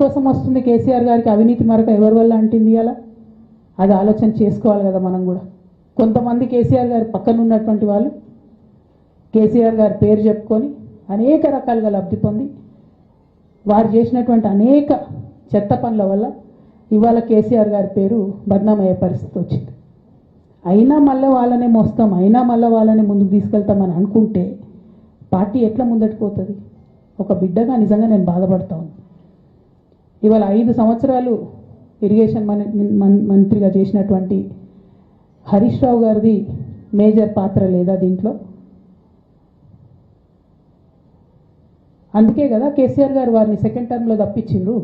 కోసం వస్తుంది కేసీఆర్ గారికి అవినీతి మరక ఎవరి వల్ల అంటింది అలా? అది ఆలోచన చేసుకోవాలి కదా మనం కూడా. కొంతమంది కేసీఆర్ గారి పక్కన ఉన్నటువంటి వాళ్ళు కేసీఆర్ గారి పేరు చెప్పుకొని అనేక రకాలుగా లబ్ధి పొంది వారు చేసినటువంటి అనేక చెత్త పనుల వల్ల ఇవాళ కేసీఆర్ గారి పేరు బద్నామయ్యే పరిస్థితి వచ్చింది. అయినా మళ్ళీ వాళ్ళనే మోస్తాం, అయినా మళ్ళీ వాళ్ళనే ముందుకు తీసుకెళ్తామని అనుకుంటే పార్టీ ఎట్లా ముందటికి పోతుంది? ఒక బిడ్డగా నిజంగా నేను బాధపడతా ఉన్నాను. ఇవాళ 5 సంవత్సరాలు ఇరిగేషన్ మంత్రిగా చేసినటువంటి హరీష్ రావు గారిది మేజర్ పాత్ర లేదా దీంట్లో? అందుకే కదా కేసీఆర్ గారు వారిని సెకండ్ టర్మ్లో తప్పించిండ్రు.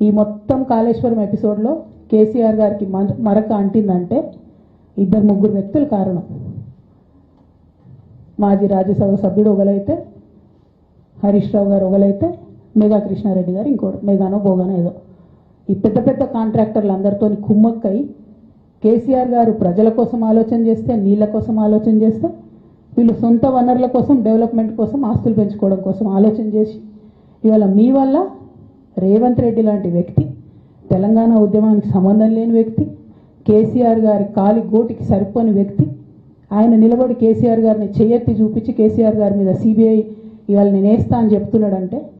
ఈ మొత్తం కాళేశ్వరం ఎపిసోడ్లో కేసీఆర్ గారికి మరక అంటిందంటే 2-3 వ్యక్తులు కారణం. మాజీ రాజ్యసభ సభ్యుడు ఒకలైతే, హరీష్ రావు గారు ఒకలైతే, మెగా కృష్ణారెడ్డి గారు ఇంకోటి, మెగానో బోగానో ఏదో. ఈ పెద్ద పెద్ద కాంట్రాక్టర్లు అందరితో కుమ్మక్కై కేసీఆర్ గారు ప్రజల కోసం ఆలోచన చేస్తే, నీళ్ళ కోసం ఆలోచన చేస్తే, వీళ్ళు సొంత వనరుల కోసం, డెవలప్మెంట్ కోసం, ఆస్తులు పెంచుకోవడం కోసం ఆలోచన చేసి ఇవాళ మీ వల్ల రేవంత్ రెడ్డి లాంటి వ్యక్తి, తెలంగాణ ఉద్యమానికి సంబంధం లేని వ్యక్తి, కేసీఆర్ గారి కాలి గోటికి సరిపోని వ్యక్తి, ఆయన నిలబడి కేసీఆర్ గారిని చేయెత్తి చూపించి కేసీఆర్ గారి మీద సిబిఐ ఇవాళ నేను వేస్తా అని చెప్తున్నాడంటే